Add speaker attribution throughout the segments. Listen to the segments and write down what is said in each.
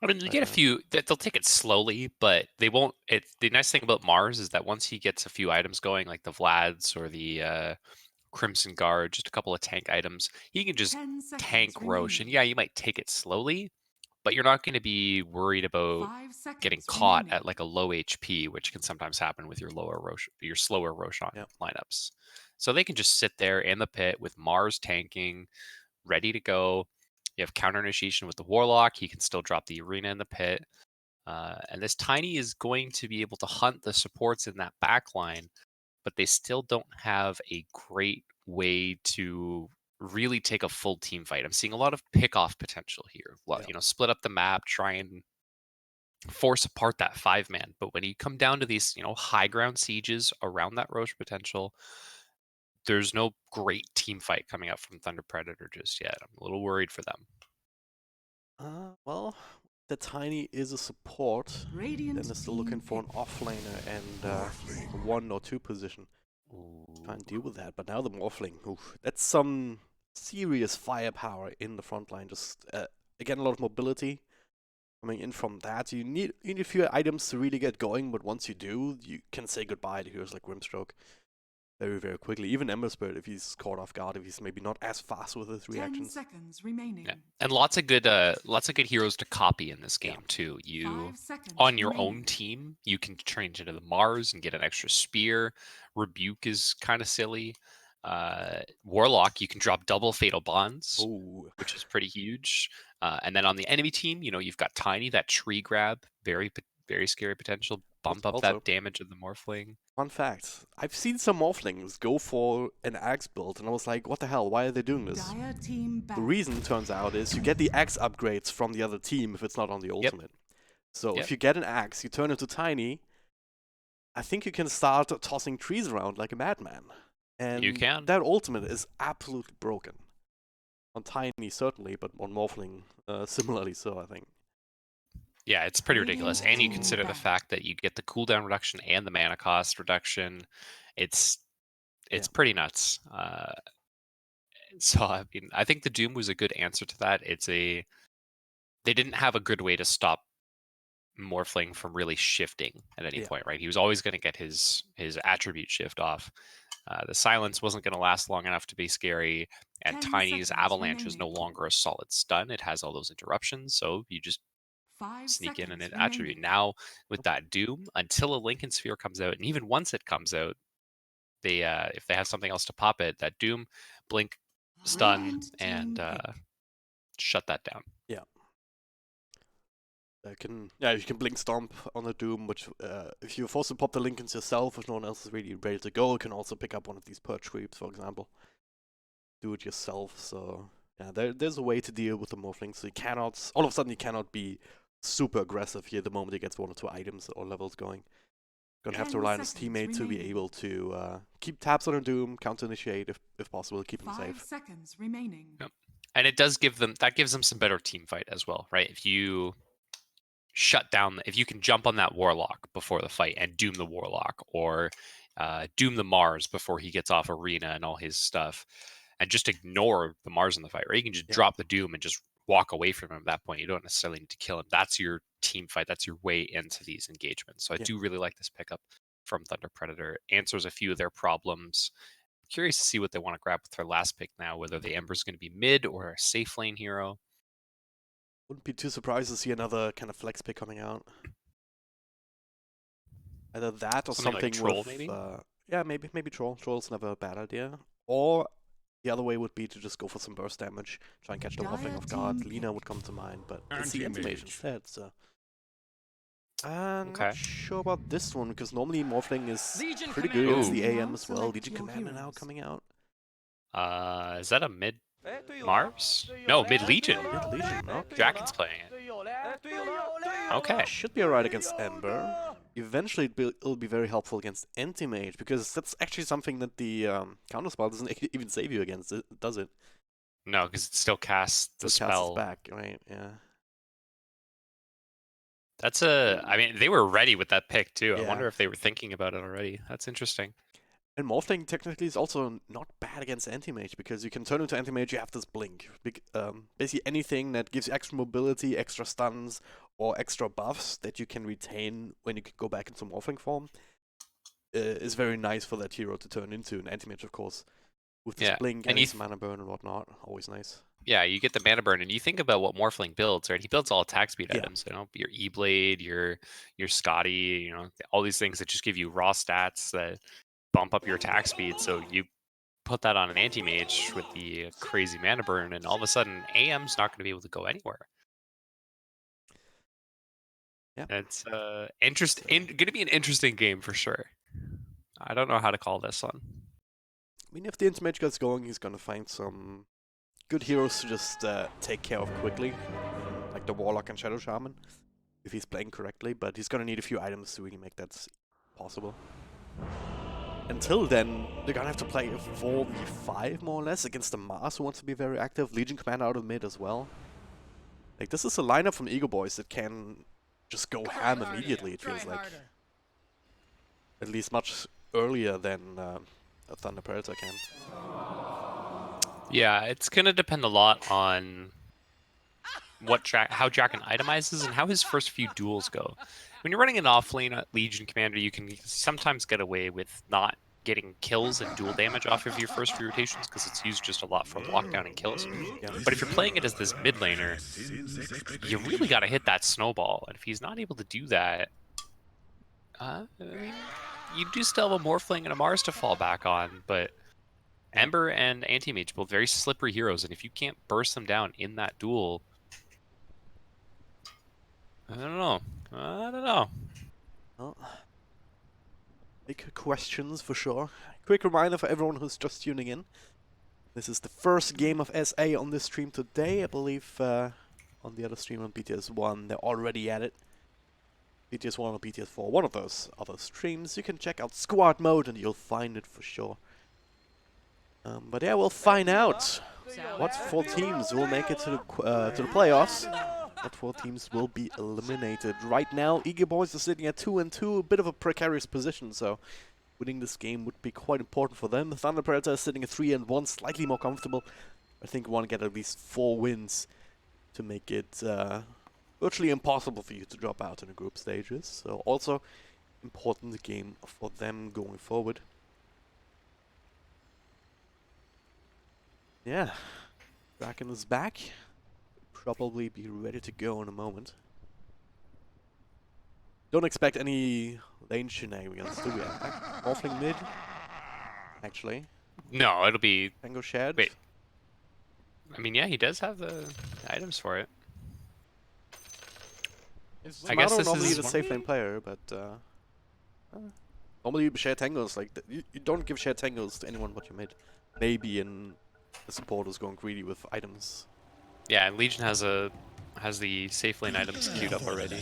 Speaker 1: I mean, you
Speaker 2: But
Speaker 1: get a few. They'll take it slowly, but they won't. The nice thing about Mars is that once he gets a few items going, like the Vlads or the Crimson Guard, just a couple of tank items, he can just
Speaker 3: 10
Speaker 1: tank
Speaker 3: seconds
Speaker 1: Roche. And
Speaker 3: remaining.
Speaker 1: yeah, you might take it slowly, but you're not going to be worried about
Speaker 3: 5
Speaker 1: getting
Speaker 3: seconds
Speaker 1: caught
Speaker 3: remaining.
Speaker 1: at like a low HP, which can sometimes happen with your slower Roshan
Speaker 2: yeah.
Speaker 1: lineups. So they can just sit there in the pit with Mars tanking, ready to go. You have counter initiation with the Warlock. He can still drop the arena in the pit. And this Tiny is going to be able to hunt the supports in that back line, but they still don't have a great way to really take a full team fight. I'm seeing a lot of pick off potential here.
Speaker 2: Yeah.
Speaker 1: Split up the map, try and force apart that 5-man. But when you come down to these, high ground sieges around that Roche potential, there's no great team fight coming up from Thunder Predator just yet. I'm a little worried for them.
Speaker 2: Well, the Tiny is a support. Then
Speaker 3: Radiant
Speaker 2: they're still looking
Speaker 3: team
Speaker 2: for
Speaker 3: pick.
Speaker 2: an offlaner and a 1 or 2 position. Try and deal with that. But now the Morphling, oof, that's some serious firepower in the front line. Just again, a lot of mobility coming in from that. You need a few items to really get going, but once you do, you can say goodbye to heroes like Grimstroke very, very quickly. Even Emberspirit, if he's caught off guard, if he's maybe not as fast with his
Speaker 3: 10
Speaker 2: reactions.
Speaker 3: seconds remaining.
Speaker 1: Yeah. And lots of good heroes to copy in this game too. You
Speaker 3: 5 seconds
Speaker 1: on your
Speaker 3: remaining.
Speaker 1: own team, you can change into the Mars and get an extra spear. Rebuke is kind of silly. Warlock, you can drop double fatal bonds,
Speaker 2: Oh,
Speaker 1: which is pretty huge. And then on the enemy team, you've got Tiny, that tree grab, very scary potential. Bump up
Speaker 2: also,
Speaker 1: that damage of the Morphling.
Speaker 2: fun fact, I've seen some Morphlings go for an axe build, and I was like, what the hell, why are they doing this?
Speaker 3: Dire team back.
Speaker 2: The reason, turns out, is you get the axe upgrades from the other team if it's not on the
Speaker 1: Yep.
Speaker 2: ultimate. So
Speaker 1: Yep.
Speaker 2: if you get an axe, you turn into Tiny, I think you can start tossing trees around like a madman. And
Speaker 1: You can.
Speaker 2: that ultimate is absolutely broken. On Tiny, certainly, but on Morphling, similarly so, I think.
Speaker 1: Yeah, it's pretty
Speaker 3: Radiant
Speaker 1: ridiculous. And you
Speaker 3: team
Speaker 1: consider the
Speaker 3: back.
Speaker 1: fact that you get the cooldown reduction and the mana cost reduction. It's
Speaker 2: Yeah.
Speaker 1: pretty nuts. So I mean, I think the Doom was a good answer to that. They didn't have a good way to stop Morphling from really shifting at any
Speaker 2: Yeah.
Speaker 1: point, right? He was always going to get his attribute shift off. The silence wasn't going to last long enough to be scary, and
Speaker 3: 10
Speaker 1: Tiny's
Speaker 3: seconds
Speaker 1: avalanche is no
Speaker 3: remaining.
Speaker 1: longer a solid stun. It has all those interruptions, so you just
Speaker 3: 5
Speaker 1: sneak in an
Speaker 3: seconds
Speaker 1: attribute.
Speaker 3: remaining.
Speaker 1: Now with that Doom, until a Lincoln Sphere comes out, and even once it comes out, they if they have something else to pop it, that Doom, blink, stun,
Speaker 3: Radiant
Speaker 1: and
Speaker 3: team pick.
Speaker 1: shut that down.
Speaker 2: Yeah. You can blink stomp on the Doom, which if you're forced to pop the Lincolns yourself, if no one else is really ready to go, you can also pick up one of these perch creeps, for example. Do it yourself. So yeah, there's a way to deal with the Morphling. So you cannot, all of a sudden, you cannot be super aggressive here the moment he gets 1 or 2 items or levels going. Gonna have to rely on his teammate to be able to keep tabs on a Doom, counter initiate if possible, keep him
Speaker 3: 5
Speaker 2: safe.
Speaker 3: seconds remaining.
Speaker 1: Yep. And it gives them some better team fight as well, right? If you if you can jump on that Warlock before the fight and doom the Warlock, or doom the Mars before he gets off arena and all his stuff, and just ignore the Mars in the fight, right? You can just drop the Doom and just walk away from him at that point. You don't necessarily need to kill him. That's your team fight. That's your way into these engagements. So I do really like this pickup from Thunder Predator. Answers a few of their problems. Curious to see what they want to grab with their last pick now, whether the Ember's going to be mid or a safe lane hero.
Speaker 2: Wouldn't be too surprised to see another kind of flex pick coming out. Either that or something
Speaker 1: like Troll,
Speaker 2: with,
Speaker 1: maybe?
Speaker 2: Yeah, maybe Troll. Troll's never a bad idea. Or the other way would be to just go for some burst damage, try and catch the Morphling off guard. Lina would come to mind, but it's the Anti-Mage instead, so... I'm not sure about this one, because normally Morphling is pretty good against the AM as well. Legion Commander now coming out.
Speaker 1: Is that a mid Mars? No, mid Legion.
Speaker 2: Mid Legion, okay.
Speaker 1: Dragon's playing it. Okay.
Speaker 2: Should be alright against Ember. Eventually it'll be very helpful against Anti-Mage, because that's actually something that the counterspell doesn't even save you against, does it?
Speaker 1: No, because it still casts the spell.
Speaker 2: Back, right? Yeah.
Speaker 1: That's I mean, they were ready with that pick too.
Speaker 2: Yeah.
Speaker 1: I wonder if they were thinking about it already. That's interesting.
Speaker 2: And Morphling technically is also not bad against Anti-Mage, because you can turn into Anti-Mage, you have this blink. Basically anything that gives you extra mobility, extra stuns, or extra buffs that you can retain when you go back into Morphling form is very nice for that hero to turn into. An anti-mage, of course, with this blink and his mana burn and whatnot. Always nice.
Speaker 1: Yeah, you get the mana burn, and you think about what Morphling builds, right? He builds all attack speed
Speaker 2: Yeah.
Speaker 1: items. You know, your E-Blade, your Scotty, you know, all these things that just give you raw stats that bump up your attack speed. So you put that on an anti-mage with the crazy mana burn, and all of a sudden, AM's not going to be able to go anywhere.
Speaker 2: Yeah.
Speaker 1: It's going to be an interesting game for sure. I don't know how to call this one.
Speaker 2: I mean, if the anti-mage gets going, he's gonna find some good heroes to just take care of quickly, like the Warlock and Shadow Shaman, if he's playing correctly, but he's gonna need a few items to really make that possible. Until then, they're gonna have to play a 4v5 more or less against the Mars, who wants to be very active, Legion Commander out of mid as well. Like, this is a lineup from Eagle Boys that can just go ham immediately, it feels like. At least much earlier than a Thunder Predator can.
Speaker 1: Yeah, it's going to depend a lot on how Dragon itemizes and how his first few duels go. When you're running an off-lane Legion Commander, you can sometimes get away with not getting kills and dual damage off of your first few rotations because it's used just a lot for lockdown and kills.
Speaker 2: Yeah.
Speaker 1: But if you're playing it as this mid laner, you really got to hit that snowball. And if he's not able to do that, I mean, you do still have a Morphling and a Mars to fall back on, but Ember and Anti-Mage, both very slippery heroes, and if you can't burst them down in that duel, I don't know.
Speaker 2: Well, big questions for sure. Quick reminder for everyone who's just tuning in. This is the first game of SA on this stream today. I believe on the other stream on BTS1, they're already at it. BTS1 or BTS4, one of those other streams. You can check out squad mode and you'll find it for sure. But yeah, we'll find out what 4 teams will make it to the playoffs. What 4 teams will be eliminated. Right now, Eagle Boys are sitting at 2-2, a bit of a precarious position, so winning this game would be quite important for them. The Thunder Predator is sitting at 3-1, slightly more comfortable. I think we want to get at least 4 wins to make it virtually impossible for you to drop out in the group stages. So also important game for them going forward. Yeah, Dragon is back. Probably be ready to go in a moment. Don't expect any lane shenanigans, do we? Morphling mid? Actually.
Speaker 1: No, it'll be...
Speaker 2: Tango Shed?
Speaker 1: Wait. I mean, yeah, he does have the items for it. I guess this
Speaker 2: normally
Speaker 1: is
Speaker 2: the safe lane player, but normally you share tangos like you don't give share tangos to anyone but your mid. Maybe in the supporters going greedy with items.
Speaker 1: Yeah, and Legion has the safe lane items queued up already.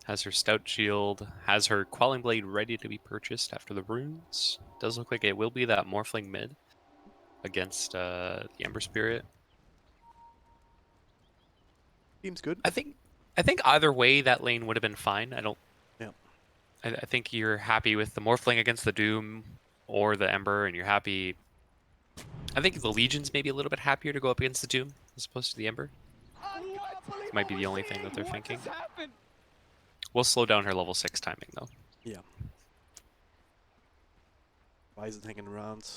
Speaker 1: Has her Stout Shield, has her Quelling Blade ready to be purchased after the runes. Does look like it will be that Morphling mid against the Ember Spirit.
Speaker 2: Seems good.
Speaker 1: I think either way that lane would have been fine. I think you're happy with the Morphling against the Doom or the Ember, and you're happy. I think the Legion's maybe a little bit happier to go up against the Doom as opposed to the Ember. Might be the only thing that they're thinking. We'll slow down her level 6 timing though.
Speaker 2: Yeah. Bison hanging around.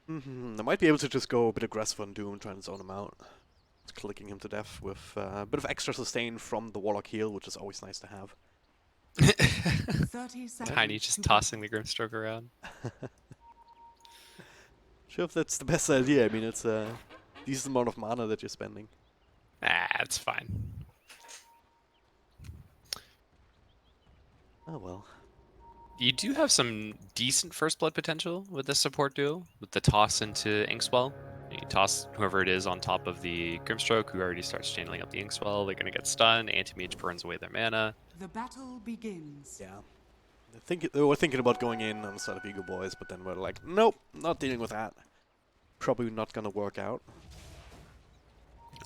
Speaker 2: I might be able to just go a bit aggressive on Doom, trying to zone him out. Just clicking him to death with a bit of extra sustain from the Warlock heal, which is always nice to have.
Speaker 3: 30 seconds.
Speaker 1: Tiny just tossing the Grimstroke around.
Speaker 2: Sure if that's the best idea. I mean, it's a decent amount of mana that you're spending.
Speaker 1: Ah, it's fine.
Speaker 2: Oh well.
Speaker 1: You do have some decent first blood potential with this support duo, with the toss into Inkswell. You toss whoever it is on top of the Grimstroke, who already starts channeling up the Inkswell. They're going to get stunned. Anti-Mage burns away their mana.
Speaker 3: The battle begins.
Speaker 2: Yeah. They were thinking about going in on the side of Eagle Boys, but then we're like, nope, not dealing with that. Probably not going to work out.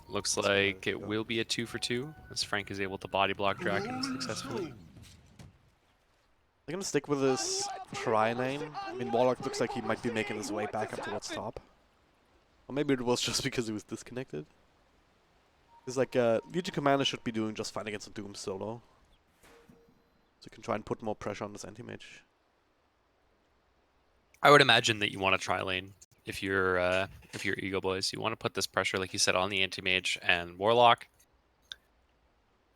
Speaker 1: Looks like it will be a 2-for-2, as Frank is able to body block Dragon successfully.
Speaker 2: They're going to stick with this TI9. I mean, Warlock looks like he might be making his way back up towards top. Or maybe it was just because he was disconnected. It's like VG Commander should be doing just fight against a Doom solo. So you can try and put more pressure on this anti-mage.
Speaker 1: I would imagine that you want to try lane if you're Eagle Boys. You want to put this pressure, like you said, on the anti-mage and Warlock.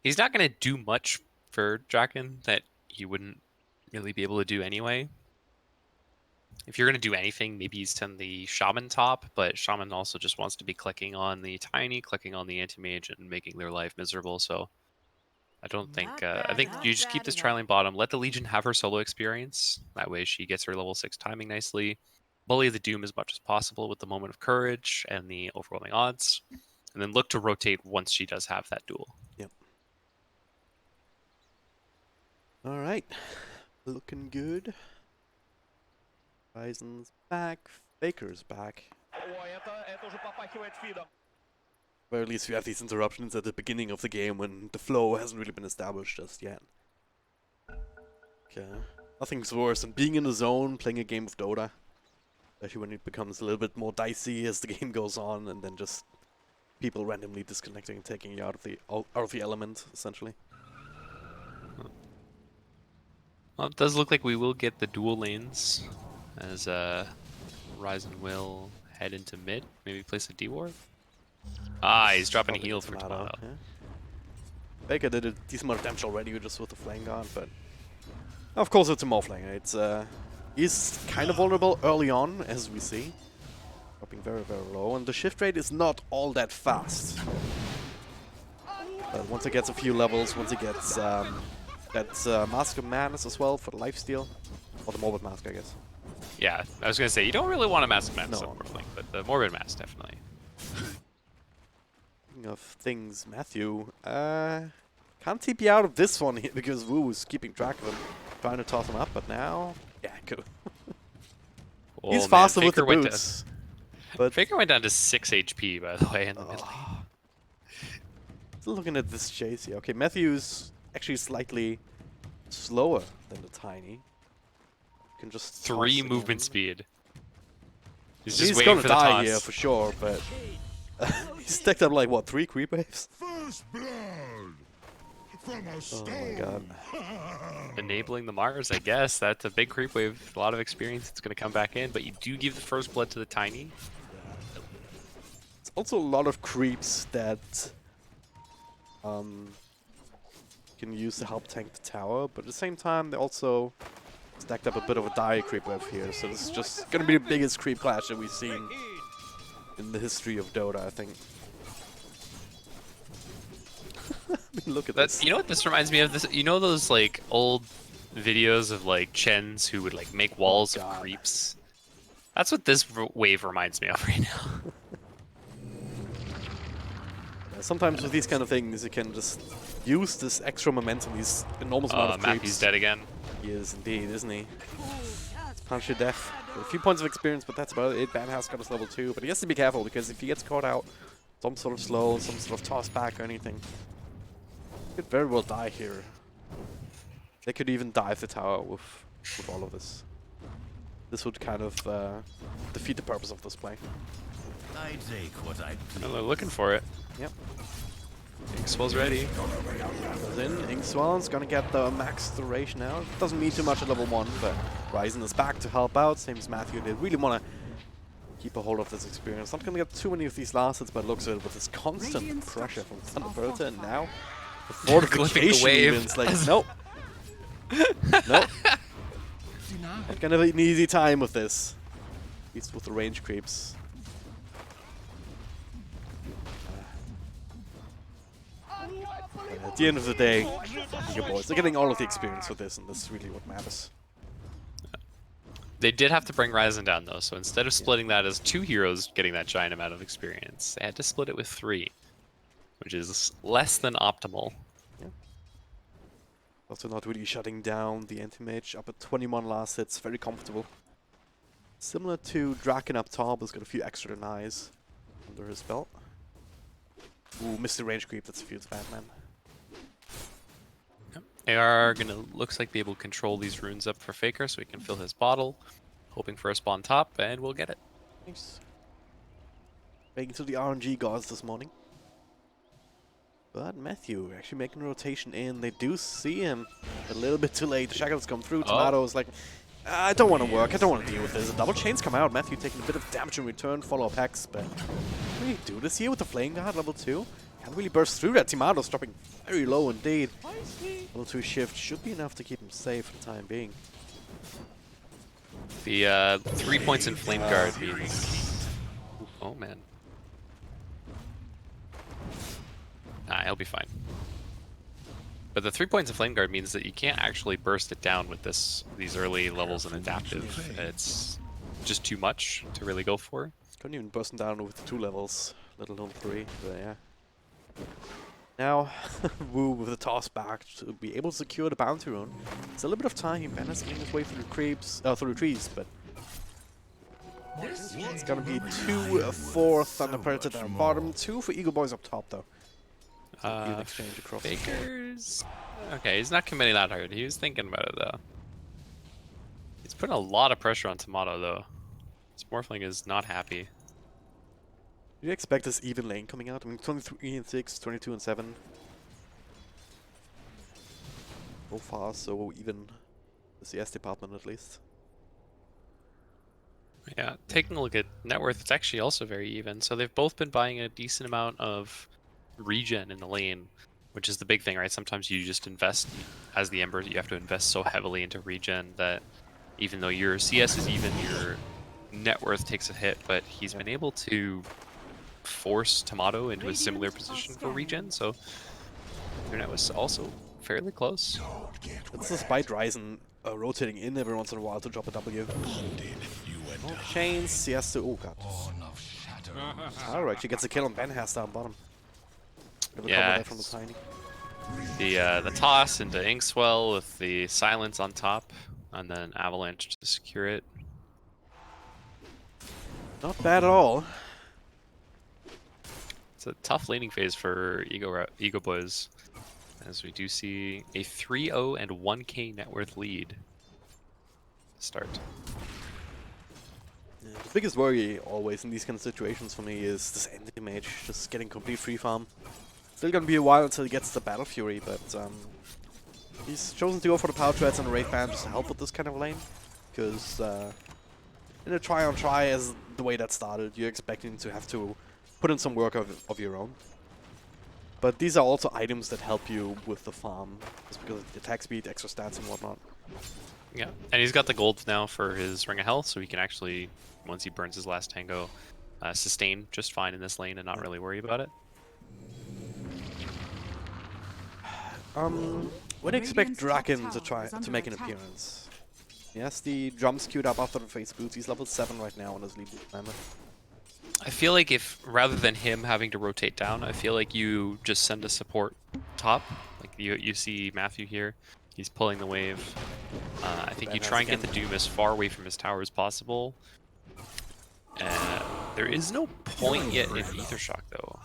Speaker 1: He's not going to do much for Draken that he wouldn't really be able to do anyway. If you're going to do anything, maybe you send the Shaman top, but Shaman also just wants to be clicking on the Tiny, clicking on the anti-mage, and making their life miserable, so I don't think... I think you just keep this tri-lane bottom, let the Legion have her solo experience. That way she gets her level 6 timing nicely. Bully the Doom as much as possible with the Moment of Courage and the overwhelming odds. And then look to rotate once she does have that duel.
Speaker 2: Yep. Alright. Looking good. Ryzen's back. Faker's back. Or at least we have these interruptions at the beginning of the game when the flow hasn't really been established just yet. Okay. Nothing's worse than being in the zone, playing a game of Dota. Especially when it becomes a little bit more dicey as the game goes on, and then just people randomly disconnecting and taking you out of the element, essentially.
Speaker 1: Well, it does look like we will get the dual lanes, as Ryzen will head into mid, maybe place a D-Ward. Ah, he's dropping a heal for Tomato.
Speaker 2: Yeah. Baker did a decent amount of damage already just with the Flame Guard, but of course it's a Morphling. It's he's kind of vulnerable early on, as we see. Dropping very, very low, and the shift rate is not all that fast. But once it gets a few levels, once it gets that Mask of Madness as well for the lifesteal, or the Morbid Mask, I guess.
Speaker 1: Yeah, I was gonna say you don't really want a Mask of Madness
Speaker 2: No.
Speaker 1: on Morphling, but the Morbid Mask definitely.
Speaker 2: Speaking of things, Matthew, can't TP out of this one here because Wu was keeping track of him, trying to toss him up, but now, yeah, good.
Speaker 1: Oh,
Speaker 2: He's
Speaker 1: man,
Speaker 2: faster with the
Speaker 1: Faker went
Speaker 2: boots. But
Speaker 1: Faker went down to 6 HP, by the way, in the mid lane.
Speaker 2: Still looking at this chase here. Okay, Matthew's actually slightly slower than the Tiny. Can just
Speaker 1: 3
Speaker 2: toss
Speaker 1: movement
Speaker 2: again.
Speaker 1: speed. He's
Speaker 2: He's
Speaker 1: just waiting
Speaker 2: gonna
Speaker 1: for the
Speaker 2: die
Speaker 1: toss.
Speaker 2: here for sure, but he stacked up like what, 3 creep waves?
Speaker 4: First blood from a
Speaker 2: Oh
Speaker 4: stone.
Speaker 2: my god.
Speaker 1: Enabling the Mars, I guess. That's a big creep wave. A lot of experience. It's going to come back in, but you do give the first blood to the Tiny.
Speaker 2: It's also a lot of creeps that can use to help tank the tower, but at the same time they also stacked up a bit of a dire creep wave here, so this is just gonna be the biggest creep clash that we've seen in the history of Dota, I think. I mean, look at this.
Speaker 1: You know what this reminds me of? This, you know those like old videos of like Chens who would like make walls of
Speaker 2: God.
Speaker 1: creeps? That's what this wave reminds me of right now.
Speaker 2: Sometimes with these kind of things, you can just use this extra momentum, these enormous amount of creeps.
Speaker 1: Matthew's dead again.
Speaker 2: He is indeed, isn't he? Punch your death. A few points of experience, but that's about it. Banhouse got us level 2, but he has to be careful because if he gets caught out, some sort of slow, some sort of toss back or anything, he could very well die here. They could even dive the tower with all of this. This would kind of defeat the purpose of this play.
Speaker 4: I take what I please.
Speaker 1: Oh, they're looking for it.
Speaker 2: Yep.
Speaker 1: Inkswell's ready.
Speaker 2: Goes in. Inkswell's gonna get the max duration now. Doesn't mean too much at level 1, but Ryzen is back to help out, same as Matthew. They really want to keep a hold of this experience. Not gonna get too many of these last hits, but it looks good with this constant pressure from Thunderbolter, and now the fortification
Speaker 1: wave.
Speaker 2: even. It's like, nope. Nope. Not gonna have an easy time with this. At least with the range creeps. At the end of the day, your boys, they're getting all of the experience with this, and this is really what matters.
Speaker 1: They did have to bring Ryzen down though, so instead of splitting that as 2 heroes getting that giant amount of experience, they had to split it with 3, which is less than optimal.
Speaker 2: Yeah. Also not really shutting down the anti-mage, up at 21 last hits, very comfortable. Similar to Draken up top, has got a few extra denies under his belt. Ooh, missed the range creep, that feels bad, man.
Speaker 1: They are gonna, looks like, be able to control these runes up for Faker so he can fill his bottle. Hoping for a spawn top, and we'll get it.
Speaker 2: Nice. Making to the RNG gods this morning. But Matthew actually making a rotation in. They do see him a little bit too late. The shackles come through. Tomato's like, I don't want to work. I don't want to deal with this. A double chains come out. Matthew taking a bit of damage in return. Follow-up hex, but can we do this here with the Flame Guard level 2? Can't really burst through that. Tomato's dropping very low indeed. Level 2 shift should be enough to keep him safe for the time being.
Speaker 1: The 3 points in Flame Guard means... Oh, man. Nah, he'll be fine. But the 3 points of Flame Guard means that you can't actually burst it down with these early levels in Adaptive. It's just too much to really go for.
Speaker 2: Couldn't even burst him down with the 2 levels, let alone 3. But yeah. Now, Wu with the toss back to be able to secure the bounty rune. It's a little bit of time. Ben is getting his way through the creeps, through the trees, but it's gonna be 2 for Thunder Predator down bottom, 2 for Eagle Boys up top though. Even exchange across.
Speaker 1: Fakers. Okay, he's not committing that hard. He was thinking about it though. He's putting a lot of pressure on Tomato though. This Morphling is not happy.
Speaker 2: Do you expect this even lane coming out? I mean, 23 and 6, 22 and 7. So far, so even the CS department at least.
Speaker 1: Yeah, taking a look at net worth, it's actually also very even. So they've both been buying a decent amount of regen in the lane, which is the big thing, right? Sometimes you just invest, as the Ember, you have to invest so heavily into regen that even though your CS is even, your net worth takes a hit, but he's been able to force Tomato into a similar position for regen, so their net was also fairly close.
Speaker 2: It's despite Ryzen rotating in every once in a while to drop a W. Oh, chains, he has to. Oh god. Alright, she gets a kill on Ben has down bottom.
Speaker 1: Yeah,
Speaker 2: from the tiny.
Speaker 1: The toss into Inkswell with the silence on top, and then Avalanche to secure it.
Speaker 2: Not bad at all.
Speaker 1: It's a tough laning phase for Ego Boys, as we do see a 3-0 and 1k net worth lead. Start.
Speaker 2: Yeah, the biggest worry always in these kind of situations for me is this ending mage just getting complete free farm. Still gonna be a while until he gets the Battle Fury, but he's chosen to go for the Power Treads and the Wraith Band just to help with this kind of lane. Because in a try-on-try as the way that started, you're expecting to have to put in some work of your own. But these are also items that help you with the farm, just because of the attack speed, extra stats and whatnot.
Speaker 1: Yeah, and he's got the gold now for his Ring of Health, so he can actually, once he burns his last tango, sustain just fine in this lane and not really worry about it.
Speaker 2: When do you expect Draken to try to make an appearance? Yes, the drums queued up after the face boots. He's level 7 right now on his lead mammoth.
Speaker 1: I feel like if, rather than him having to rotate down, I feel like you just send a support top. Like you see Matthew here, he's pulling the wave. I think you try and get the Doom as far away from his tower as possible. There is no point yet in Ether Shock though.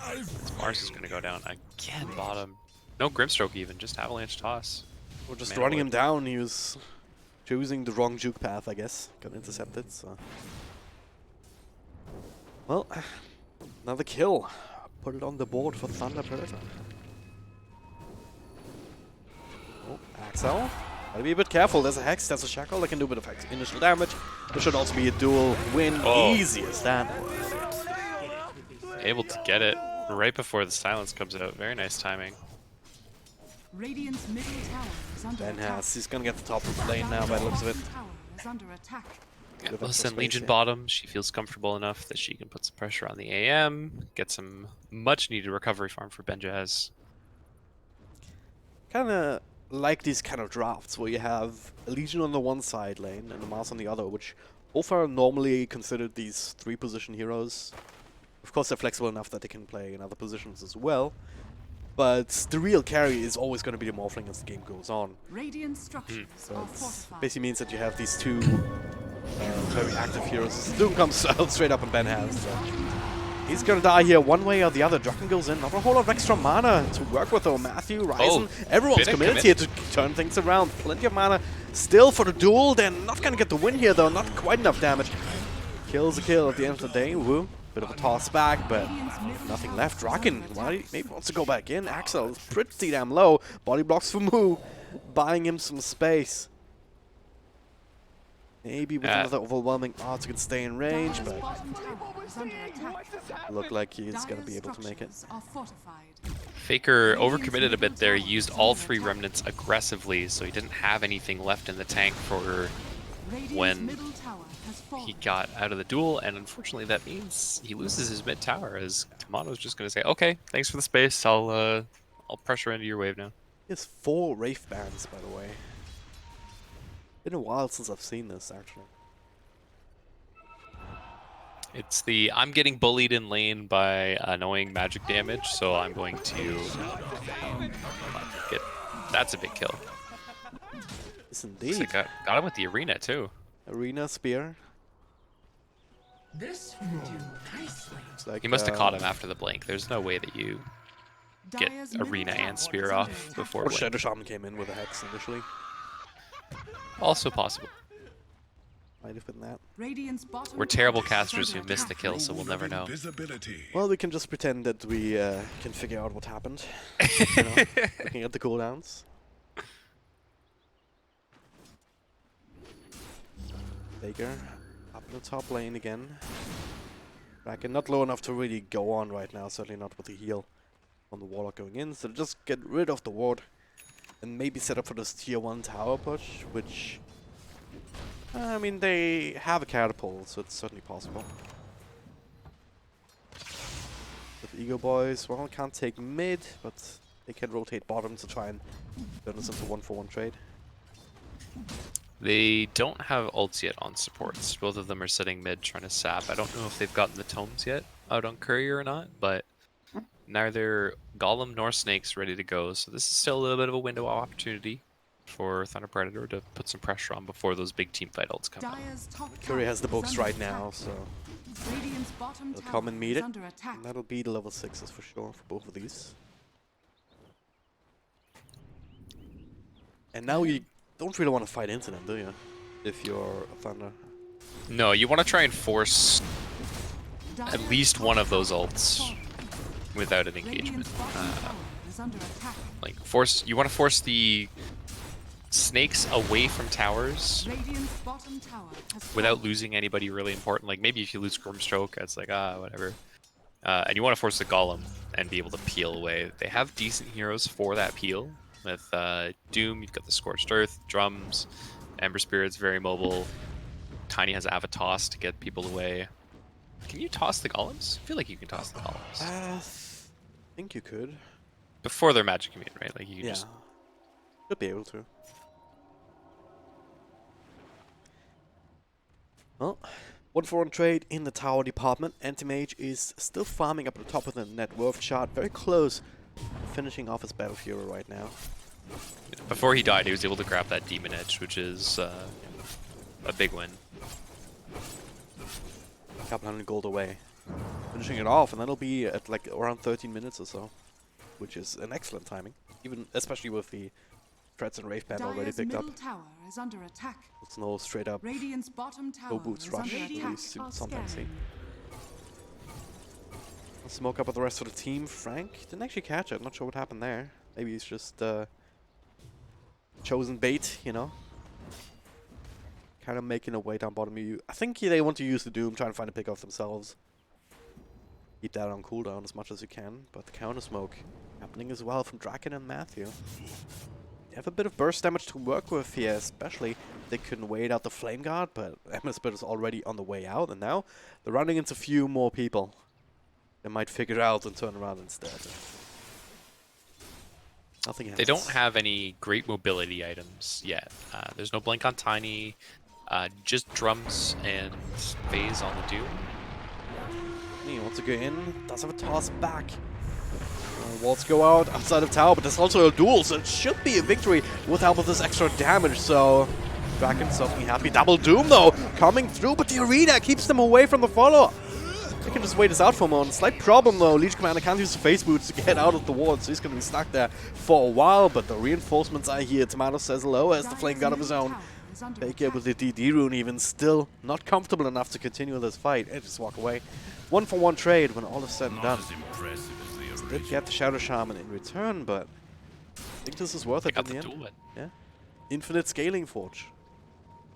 Speaker 1: Mars is going to go down again bottom. No Grimstroke even, just Avalanche Toss.
Speaker 2: We're just running him down. He was choosing the wrong juke path, I guess. Got intercepted, so... Well, another kill. Put it on the board for Thunder Predator. Oh, Axel. Gotta be a bit careful. There's a Hex, there's a Shackle that can do a bit of initial damage. There should also be a dual win.
Speaker 1: Oh.
Speaker 2: Easy as that.
Speaker 1: Able to get it right before the silence comes out. Very nice timing.
Speaker 3: Radiant's middle tower is under
Speaker 2: Ben
Speaker 3: attack.
Speaker 2: has. He's gonna get the top of the lane now by the looks of it.
Speaker 3: Tower is under attack.
Speaker 1: Yeah,
Speaker 2: Give up
Speaker 1: listen,
Speaker 2: the
Speaker 1: Legion
Speaker 2: space, yeah.
Speaker 1: bottom, she feels comfortable enough that she can put some pressure on the AM, get some much needed recovery farm for Benjaz.
Speaker 2: Kinda like these kind of drafts where you have a Legion on the one side lane and a Mars on the other, which both are normally considered these 3-position heroes. Of course, they're flexible enough that they can play in other positions as well. But the real carry is always going to be the Morphling as the game goes on.
Speaker 3: Radiant structures
Speaker 2: So
Speaker 3: are
Speaker 2: it
Speaker 3: fortified.
Speaker 2: basically means that you have these two very active heroes. Doom comes out straight up and Ben has. So he's going to die here one way or the other. Draken goes in. Not a whole lot of extra mana to work with though. Matthew, Ryzen, everyone's committed here to turn things around. Plenty of mana still for the duel. They're not going to get the win here though. Not quite enough damage. Kills a kill at the end of the day. Woo. Bit of a toss back, but nothing left. Dragon, maybe wants to go back in. Axel is pretty damn low. Body blocks for Moo, buying him some space. Maybe with another overwhelming odds he can stay in range, but look like he's gonna be able to make it.
Speaker 1: Faker overcommitted a bit there. He used all 3 remnants aggressively, so he didn't have anything left in the tank for when he got out of the duel, and unfortunately that means he loses his mid tower, as Kamano's just going to say, okay, thanks for the space, I'll pressure into your wave now.
Speaker 2: He has 4 Wraith bans, by the way. Been a while since I've seen this, actually.
Speaker 1: It's the I'm getting bullied in lane by annoying magic damage, so I'm going to get... That's a big kill.
Speaker 2: Yes, indeed.
Speaker 1: Got him with the arena, too.
Speaker 2: Arena spear.
Speaker 3: This will do nicely.
Speaker 2: Like,
Speaker 1: He must have caught him after the blink. There's no way that you get arena and spear off before
Speaker 2: Or
Speaker 1: blink.
Speaker 2: Shadow Shaman came in with a hex initially.
Speaker 1: Also possible.
Speaker 2: Might have been that.
Speaker 1: We're terrible casters who missed the kill, so we'll never know.
Speaker 2: Well, we can just pretend that we can figure out what happened. You know, looking at the cooldowns. Faker up in the top lane again. Dragon not low enough to really go on right now, certainly not with the heal on the Warlock going in, so just get rid of the ward and maybe set up for this tier 1 tower push, which, I mean, they have a catapult, so it's certainly possible. With Ego Boys, well, can't take mid, but they can rotate bottom to try and turn this into 1-for-1 trade.
Speaker 1: They don't have ults yet on supports. Both of them are sitting mid trying to sap. I don't know if they've gotten the tomes yet out on Courier or not, but neither Golem nor Snake's ready to go. So this is still a little bit of a window of opportunity for Thunder Predator to put some pressure on before those big team fight ults come out.
Speaker 2: Curry has the books right now, so they'll come and meet it. And that'll be the level 6s for sure for both of these. And now you don't really want to fight into them, do you? If you're a Thunder.
Speaker 1: No, you want to try and force at least one of those ults without an engagement. You want to force the snakes away from towers without losing anybody really important. Like maybe if you lose Grimstroke, it's like whatever. And you want to force the Golem and be able to peel away. They have decent heroes for that peel. With Doom, you've got the Scorched Earth, Drums, Ember Spirit's very mobile. Tiny has Avatoss to get people away. Can you toss the Golems? I feel like you can toss the Golems.
Speaker 2: I think you could.
Speaker 1: Before they're magic immune, right? Like you can just...
Speaker 2: Should be able to. Well, 1-for-1 trade in the tower department. Anti-Mage is still farming up at the top of the net worth chart. Very close. Finishing off his Battle Fury right now.
Speaker 1: Before he died, he was able to grab that Demon Edge, which is a big win.
Speaker 2: Couple hundred gold away. Finishing it off, and that'll be at like around 13 minutes or so, which is an excellent timing, even especially with the threats and Wraith Band already picked up. It's no straight up no boots rush that we sometimes see. Smoke up with the rest of the team. Frank didn't actually catch it. Not sure what happened there. Maybe he's just chosen bait, you know. Kind of making a way down bottom. I think they want to use the Doom, trying to find a pick off themselves. Keep that on cooldown as much as you can. But the counter smoke happening as well from Draken and Matthew. They have a bit of burst damage to work with here, especially they couldn't wait out the Flame Guard, but Ember Spirit is already on the way out, and now they're running into a few more people. They might figure it out and turn around instead. Nothing happens.
Speaker 1: They don't have any great mobility items yet. There's no Blink on Tiny, just Drums and Phase on the Doom.
Speaker 2: He wants to go in, does have a toss back. Walls go out outside of tower, but there's also a duel, so it should be a victory with help of this extra damage, so Draken's certainly happy. Double Doom though, coming through, but the arena keeps them away from the follow-up. They can just wait this out for a moment. Slight problem though, Leech Commander can't use the Face Boots to get out of the ward, so he's going to be stuck there for a while, but the reinforcements are here. Tomato says hello as the Flame God of his own
Speaker 3: is under
Speaker 2: Baker
Speaker 3: attack.
Speaker 2: with the DD rune even still not comfortable enough to continue this fight and just walk away. 1-for-1 trade when all is said and done.
Speaker 4: Not as impressive as the
Speaker 2: Did
Speaker 4: original.
Speaker 2: get the Shadow Shaman in return, but I think this is worth
Speaker 1: They
Speaker 2: it
Speaker 1: got
Speaker 2: in the
Speaker 1: the
Speaker 2: end.
Speaker 1: duel win.
Speaker 2: Yeah. Infinite scaling, Forge.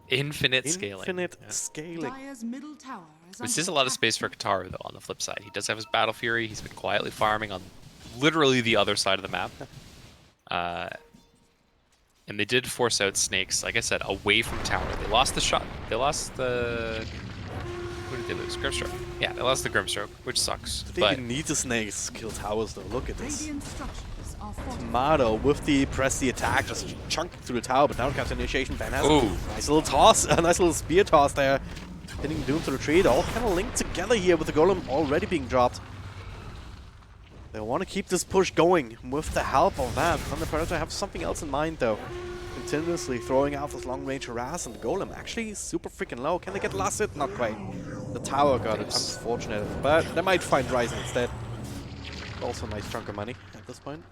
Speaker 1: Infinite scaling.
Speaker 2: Infinite
Speaker 1: Yeah.
Speaker 2: scaling.
Speaker 3: Dire's middle tower is
Speaker 1: This
Speaker 3: under
Speaker 1: is a lot of
Speaker 3: attack.
Speaker 1: space for Kataru, though, on the flip side. He does have his Battle Fury. He's been quietly farming on literally the other side of the map. And they did force out snakes, like I said, away from tower. They lost the shot. They lost the... Who did they lose? Grimstroke. Yeah, they lost the Grimstroke, which sucks.
Speaker 2: They
Speaker 1: But
Speaker 2: even need the snakes to kill towers though. Look at this.
Speaker 3: Radiant structures are fortified.
Speaker 2: Tomato with the press the attack, just chunk through the tower, but now it comes to initiation. Ben has
Speaker 1: Ooh.
Speaker 2: a nice little toss, a nice little spear toss there. Hitting Doom to the tree. They're all kind of linked together here with the golem already being dropped. They want to keep this push going with the help of that. Thunder Predator have something else in mind though. Continuously throwing out this long range harass, and the golem actually super freaking low. Can they get the last hit? Not quite. The tower got it, unfortunate. But they might find Ryzen instead. Also a nice chunk of money at this point.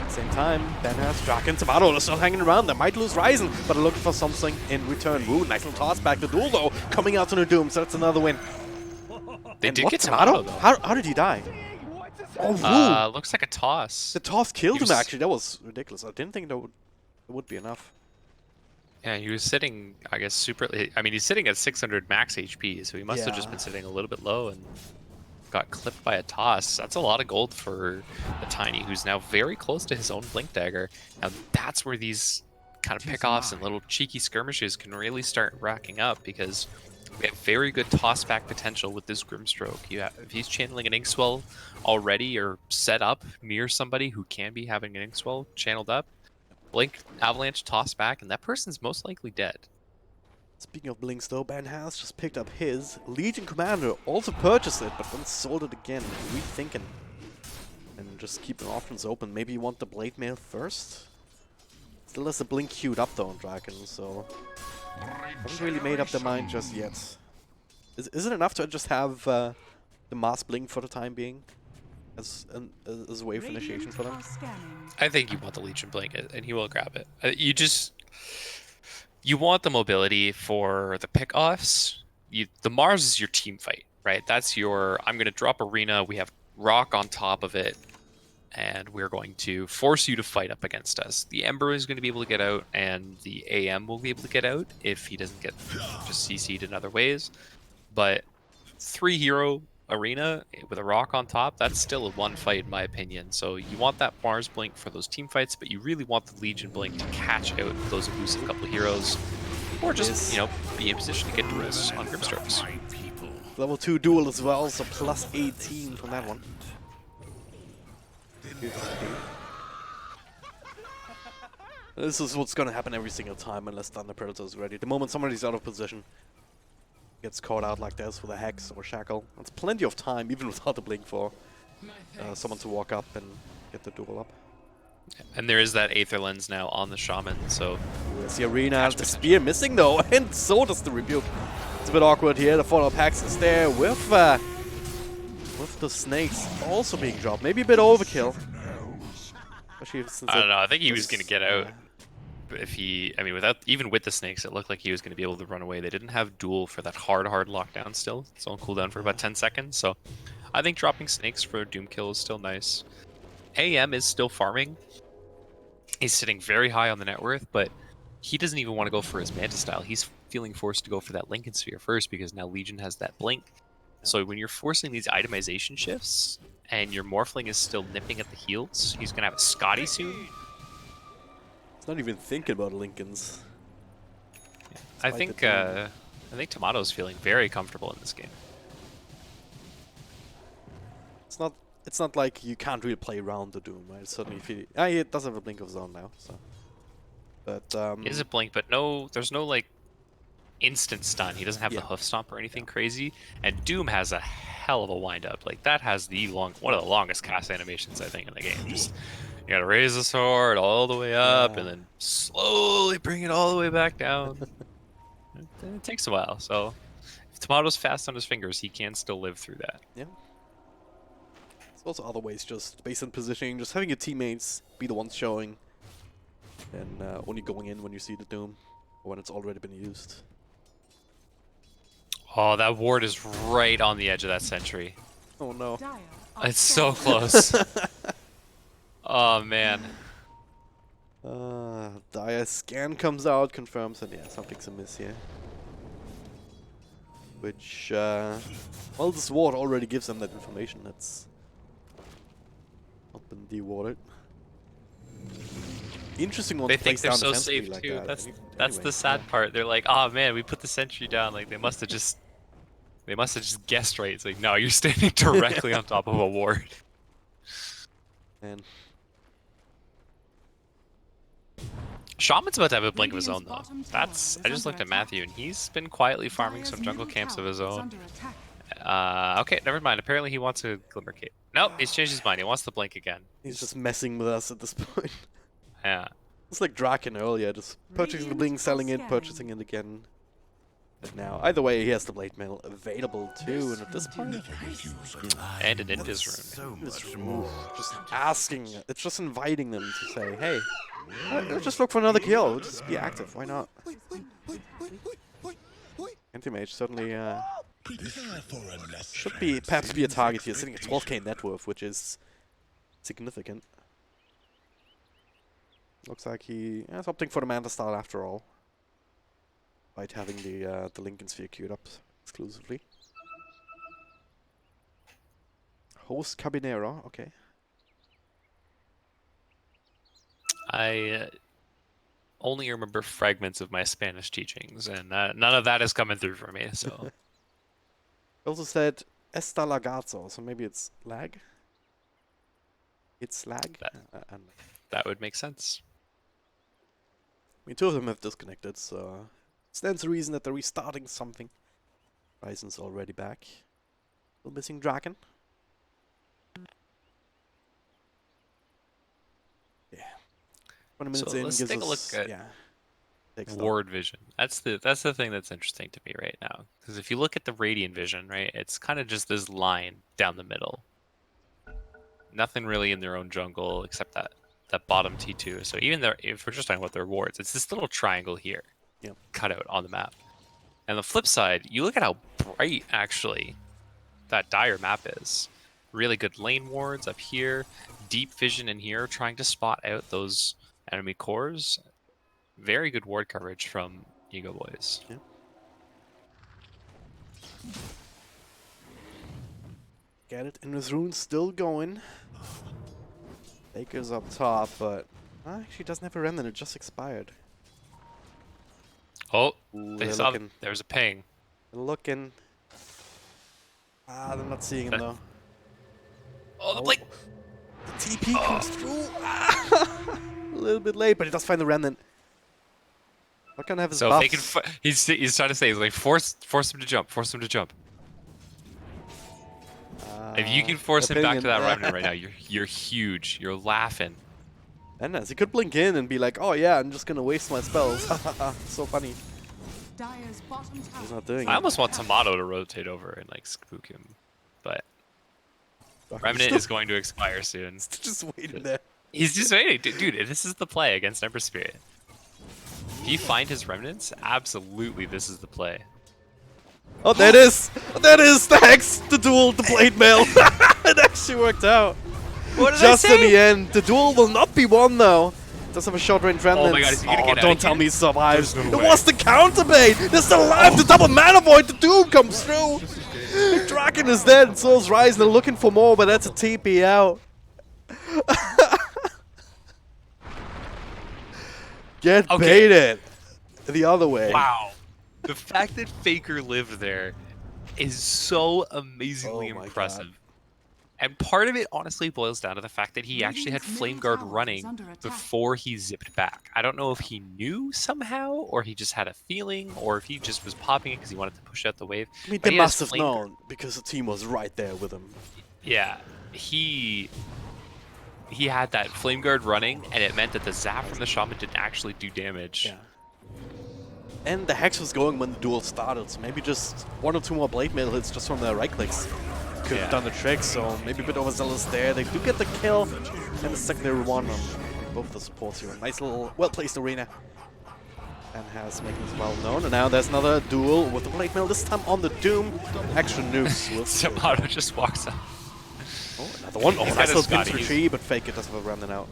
Speaker 2: Same time, Ben has Draken Tomato. They're still hanging around. They might lose Ryzen, but they're looking for something in return. Ooh, nice little toss back. The duel though, coming out to the Doom, so that's another win.
Speaker 1: they
Speaker 2: And
Speaker 1: did
Speaker 2: what,
Speaker 1: get Tomato, though.
Speaker 2: How did he die? Oh, woo.
Speaker 1: Looks like a toss.
Speaker 2: The toss killed
Speaker 1: he
Speaker 2: him
Speaker 1: was-
Speaker 2: actually. That was ridiculous. I didn't think that would be enough.
Speaker 1: Yeah, he was sitting, I guess, super... I mean, he's sitting at 600 max HP, so he must have just
Speaker 2: Yeah.
Speaker 1: been sitting a little bit low and got clipped by a toss. That's a lot of gold for the Tiny, who's now very close to his own Blink Dagger. Now, that's where these kind of pickoffs and little cheeky skirmishes can really start racking up, because we have very good toss-back potential with this Grimstroke. If he's channeling an Inkswell already or set up near somebody who can be having an Inkswell channeled up, Blink, Avalanche, toss back, and that person's most likely dead.
Speaker 2: Speaking of blinks though, Ben has just picked up his Legion Commander, also purchased it, but then sold it again, rethinking. And just keeping options open. Maybe you want the Blade Mail first? Still has the blink queued up though on Draken, so haven't really made up their mind just yet. Is it enough to just have the Mass Blink for the time being? As a way of initiation for them?
Speaker 3: Radiant are scanning.
Speaker 1: I think you want the Legion Blink, and he will grab it. You want the mobility for the pickoffs. The Mars is your team fight, right? That's your, I'm going to drop arena, we have rock on top of it, and we're going to force you to fight up against us. The Ember is going to be able to get out, and the AM will be able to get out if he doesn't get just CC'd in other ways. But 3-hero arena with a rock on top, that's still a one fight in my opinion. So you want that Mars Blink for those team fights, but you really want the Legion Blink to catch out those elusive couple heroes, or just, you know, be in position to get duels on Grimstrokes.
Speaker 4: My people.
Speaker 2: Level 2 duel as well, so plus 18 from that one. This is what's gonna happen every single time unless Thunder Predator is ready. The moment somebody's out of position, gets caught out like this with a Hex or Shackle, that's plenty of time, even without the Blink, for someone to walk up and get the duel up.
Speaker 1: And there is that Aether Lens now on the Shaman, so
Speaker 2: There's the arena, the spear missing though, and so does the Rebuke. It's a bit awkward here, the follow-up Hex is there with the snakes also being dropped. Maybe a bit overkill. Especially since
Speaker 1: I don't know, I think he was
Speaker 2: just-
Speaker 1: going to get out. If he, I mean, even with the snakes, it looked like he was going to be able to run away. They didn't have duel for that hard lockdown still. It's on cooldown for about 10 seconds, so I think dropping snakes for a doom kill is still nice. AM is still farming. He's sitting very high on the net worth, but he doesn't even want to go for his Manta style. He's feeling forced to go for that Lincoln Sphere first because now Legion has that blink. So when you're forcing these itemization shifts and your Morphling is still nipping at the heels, he's going to have a Scotty soon.
Speaker 2: It's not even thinking about Lincolns.
Speaker 1: I
Speaker 2: Despite
Speaker 1: think
Speaker 2: the
Speaker 1: Tomato's feeling very comfortable in this game.
Speaker 2: It's not like you can't really play around the Doom, right? Certainly if he... he does have a Blink of Zone now, so... But,
Speaker 1: He has a blink, but there's no like instant stun. He doesn't have
Speaker 2: Yeah.
Speaker 1: the hoof stomp or anything crazy. And Doom has a hell of a wind up. Like that has one of the longest cast animations I think in the game. Just you gotta raise the sword all the way up and then slowly bring it all the way back down. it takes a while. So if Tomato's fast on his fingers, he can still live through that.
Speaker 2: yeah. There's also other ways, just based on positioning, just having your teammates be the ones showing and only going in when you see the Doom, or when it's already been used.
Speaker 1: Oh, that ward is right on the edge of that sentry.
Speaker 2: Oh no.
Speaker 3: Dire are
Speaker 1: It's so
Speaker 3: scanning.
Speaker 1: close. Oh man.
Speaker 2: Dire scan comes out, confirms that yeah, something's amiss here. Which, well, this ward already gives them that information. That's not been dewarded. Interesting one
Speaker 1: They
Speaker 2: to
Speaker 1: think
Speaker 2: place
Speaker 1: they're
Speaker 2: down
Speaker 1: so
Speaker 2: defensively
Speaker 1: safe
Speaker 2: like
Speaker 1: too.
Speaker 2: that.
Speaker 1: That's
Speaker 2: Anyway,
Speaker 1: the sad part. They're like, oh man, we put the sentry down. Like they must have just guessed right. It's like, no, you're standing directly on top of a ward.
Speaker 2: And
Speaker 1: Shaman's about to have a blink of his own
Speaker 3: Radiant's
Speaker 1: though.
Speaker 3: bottom tower
Speaker 1: That's
Speaker 3: is
Speaker 1: I just
Speaker 3: under
Speaker 1: looked at
Speaker 3: attack.
Speaker 1: Matthew and he's been quietly farming
Speaker 3: Dire's
Speaker 1: some jungle
Speaker 3: middle
Speaker 1: camps of
Speaker 3: tower
Speaker 1: his
Speaker 3: is
Speaker 1: own.
Speaker 3: under attack.
Speaker 1: Okay, never mind. Apparently he wants a Glimmer Cape. Nope, he's changed his mind. He wants to blink again.
Speaker 2: he's just messing with us at this point.
Speaker 1: Yeah.
Speaker 2: It's like Draken earlier, just purchasing the
Speaker 3: Radiant
Speaker 2: blink,
Speaker 3: are
Speaker 2: selling it,
Speaker 3: scanning.
Speaker 2: purchasing it again. But now, either way, he has the blade mail available too, and at this point,
Speaker 1: And an
Speaker 4: What
Speaker 1: Invis
Speaker 4: is
Speaker 1: rune.
Speaker 4: so
Speaker 2: it's
Speaker 4: much more.
Speaker 2: just asking, it's just inviting them to say, hey, just look for another kill, just be active, why not? Anti-mage certainly should be, perhaps be a target here, sitting at 12k net worth, which is significant. Looks like he is opting for the Manta style after all, by having the Lincoln Sphere queued up exclusively. Host Cabinero, okay.
Speaker 1: I only remember fragments of my Spanish teachings, and none of that is coming through for me. So
Speaker 2: Also said Esta Lagazzo, so maybe it's lag? It's lag? And
Speaker 1: that would make sense.
Speaker 2: I mean, two of them have disconnected, so stands to reason that they're restarting something. Ryzen's already back. Still missing Draken. Yeah. 20 minutes
Speaker 1: So
Speaker 2: in
Speaker 1: let's
Speaker 2: gives
Speaker 1: take a
Speaker 2: us,
Speaker 1: look at
Speaker 2: yeah. Takes
Speaker 1: Ward vision. That's the thing that's interesting to me right now. Because if you look at the radiant vision, right, it's kind of just this line down the middle. Nothing really in their own jungle except that bottom T2. So even there, if we're just talking about their wards, it's this little triangle here,
Speaker 2: Yep.
Speaker 1: cut out on the map. And the flip side, you look at how bright actually that Dire map is. Really good lane wards up here, deep vision in here, trying to spot out those enemy cores. Very good ward coverage from Ego Boys.
Speaker 2: Yeah. Get it. And his rune's still going. Baker's up top, but actually doesn't have a remnant, it just expired.
Speaker 1: Oh,
Speaker 2: Ooh,
Speaker 1: they
Speaker 2: they're
Speaker 1: saw
Speaker 2: looking.
Speaker 1: there's a ping.
Speaker 2: They're looking. They're not seeing him though.
Speaker 1: Oh, the blink!
Speaker 2: The TP comes through. A little bit late, but he does find the remnant. Not gonna have his
Speaker 1: So
Speaker 2: buffs.
Speaker 1: if they can, he's trying to say, he's like, force him to jump, force him to jump. If you can force him back to that remnant right now, you're huge. You're laughing.
Speaker 2: And as he could blink in and be like, oh yeah, I'm just gonna waste my spells. So funny.
Speaker 3: Dire's bottom tower.
Speaker 2: He's not doing
Speaker 1: I
Speaker 2: it.
Speaker 1: almost want Tomato to rotate over and like spook him, but Remnant is going to expire soon.
Speaker 2: just waiting there.
Speaker 1: He's just waiting, dude. This is the play against Ember Spirit. If you find his remnants, absolutely, this is the play.
Speaker 2: Oh, there it is! There it is! The Hex! The duel! The Blade Mail! It actually worked out!
Speaker 1: What did
Speaker 2: Just
Speaker 1: I say?
Speaker 2: in the end. The duel will not be won though. Does have a short range remnant.
Speaker 1: Oh my God, is he gonna get out
Speaker 2: don't
Speaker 1: of
Speaker 2: tell
Speaker 1: here?
Speaker 2: me he survives.
Speaker 1: There's no
Speaker 2: It
Speaker 1: way.
Speaker 2: was the counter bait! They're still alive! The double mana void! The Doom comes through! Draken is dead, and so is Ryzen. They're looking for more, but that's a TP out. Get
Speaker 1: Okay.
Speaker 2: baited! The other way.
Speaker 1: Wow. The fact that Faker lived there is so amazingly
Speaker 2: Oh my
Speaker 1: impressive.
Speaker 2: God.
Speaker 1: And part of it honestly boils down to the fact that he actually had
Speaker 3: Radiant's
Speaker 1: Flame
Speaker 3: middle
Speaker 1: Guard
Speaker 3: tower is
Speaker 1: running
Speaker 3: under attack.
Speaker 1: before he zipped back. I don't know if he knew somehow, or he just had a feeling, or if he just was popping it because he wanted to push out the wave.
Speaker 2: I mean,
Speaker 1: But
Speaker 2: they
Speaker 1: he has
Speaker 2: must have
Speaker 1: Flame Guard.
Speaker 2: known because the team was right there with him.
Speaker 1: Yeah, he had that Flame Guard running, and it meant that the zap from the Shaman didn't actually do damage.
Speaker 2: Yeah. And the Hex was going when the duel started, so maybe just one or two more Blade Mail hits just from the right clicks could have
Speaker 1: Yeah.
Speaker 2: done the trick, so maybe a bit overzealous there. They do get the kill, and the secondary one on both the supports here. A nice little well-placed arena. And has making this well known. And now there's another duel with the Blade Mail, this time on the Doom. Extra nukes.
Speaker 1: Tomato just walks up.
Speaker 2: Oh, another one. Oh,
Speaker 1: He's
Speaker 2: nice
Speaker 1: got a
Speaker 2: little pin
Speaker 1: Scotty.
Speaker 2: through tree, but Fake it does have a remnant out.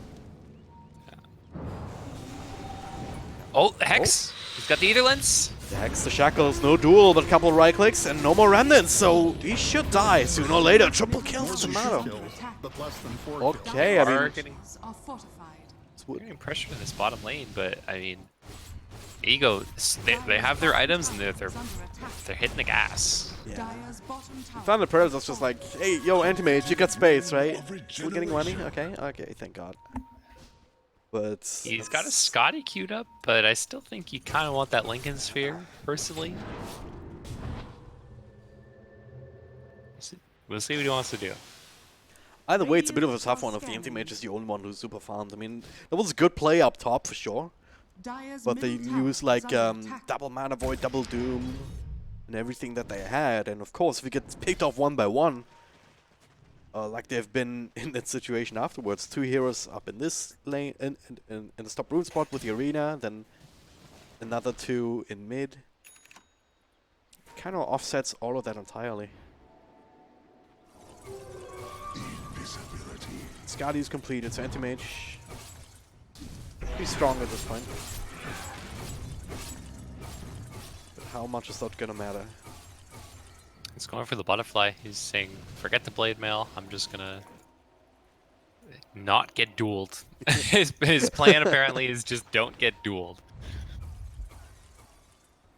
Speaker 1: Oh, the Hex. He's got the Etherlens.
Speaker 2: The Hex, the Shackles, no duel, but a couple of right clicks and no more remnants, so he should die sooner or later. Triple kill for Tomato.
Speaker 4: But less than 4
Speaker 2: Okay, I mean,
Speaker 1: Getting
Speaker 3: Are fortified.
Speaker 1: getting pressure in this bottom lane, but I mean, Ego, they have their items and they're hitting the gas.
Speaker 2: yeah.
Speaker 3: Dire's bottom tower.
Speaker 2: Thunder Predator's just like, hey, yo, Anti-Mage, you got space, right? Still getting money? Okay, okay, thank God. But
Speaker 1: He's got a Scotty queued up, but I still think you kind of want that Lincoln Sphere, personally. We'll see what he wants to do.
Speaker 2: Either way, it's a bit of a tough one if the Anti-Mage is the only one who's super farmed. I mean, that was a good play up top for sure.
Speaker 3: Dire's
Speaker 2: But they
Speaker 3: middle tower
Speaker 2: use
Speaker 3: is
Speaker 2: like
Speaker 3: under attack.
Speaker 2: double mana void, double doom, and everything that they had. And of course, if you get picked off one by one, like they've been in that situation afterwards, 2 heroes up in this lane, in the top root spot with the arena, then another 2 in mid. Kind of offsets all of that entirely. Skadi's completed, so Anti-Mage pretty strong at this point. But how much is that gonna matter?
Speaker 1: He's going for the butterfly. He's saying, forget the blade mail. I'm just gonna not get dueled. his plan apparently is just don't get dueled.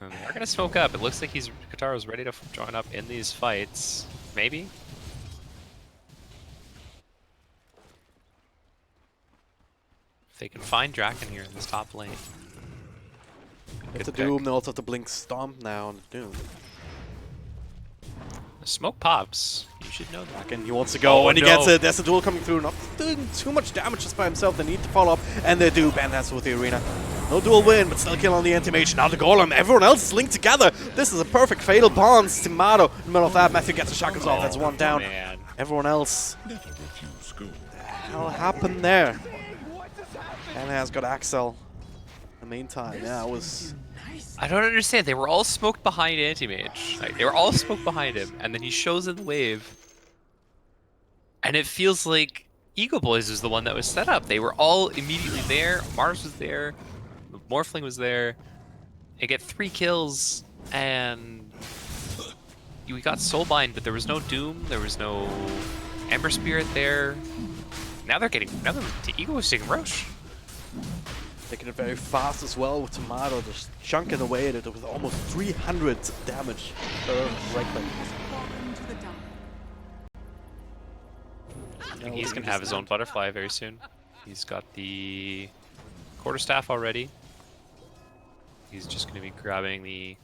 Speaker 1: And they're gonna smoke up. It looks like Kataro's ready to join up in these fights. Maybe. If they can find Draken here in this top lane.
Speaker 2: It's a
Speaker 1: Good pick.
Speaker 2: Doom, they also have to blink Stomp now on the Doom.
Speaker 1: The smoke pops. You should know that.
Speaker 2: Again, he wants to go,
Speaker 1: Oh,
Speaker 2: and he
Speaker 1: no.
Speaker 2: gets it. There's a duel coming through, not doing too much damage just by himself. They need to follow up, and they do. Bandits with the arena. No duel win, but still kill on the Anti-Mage. Now the Golem. Everyone else is linked together. This is a perfect fatal bonds. Tomato in the middle of that. Matthew gets the shackles off. That's one down.
Speaker 1: Man.
Speaker 2: Everyone else.
Speaker 4: Never refuse school.
Speaker 2: What the hell happened there? And has got Axel. In the meantime, yeah, it was.
Speaker 1: I don't understand. They were all smoked behind Anti-Mage. Like, they were all smoked behind him, and then he shows in the wave. And it feels like Eagle Boys was the one that was set up. They were all immediately there. Mars was there. Morphling was there. They get 3 kills, and we got Soulbind, but there was no Doom. There was no Ember Spirit there. Now they're getting. Now the Eagle was taking Roche.
Speaker 2: Taking it very fast as well with Tomato, just chunking away at it with almost 300 damage per right click.
Speaker 3: Fallen to the down.
Speaker 1: I think he's gonna have his own butterfly very soon. He's got the quarterstaff already. He's just gonna be grabbing the.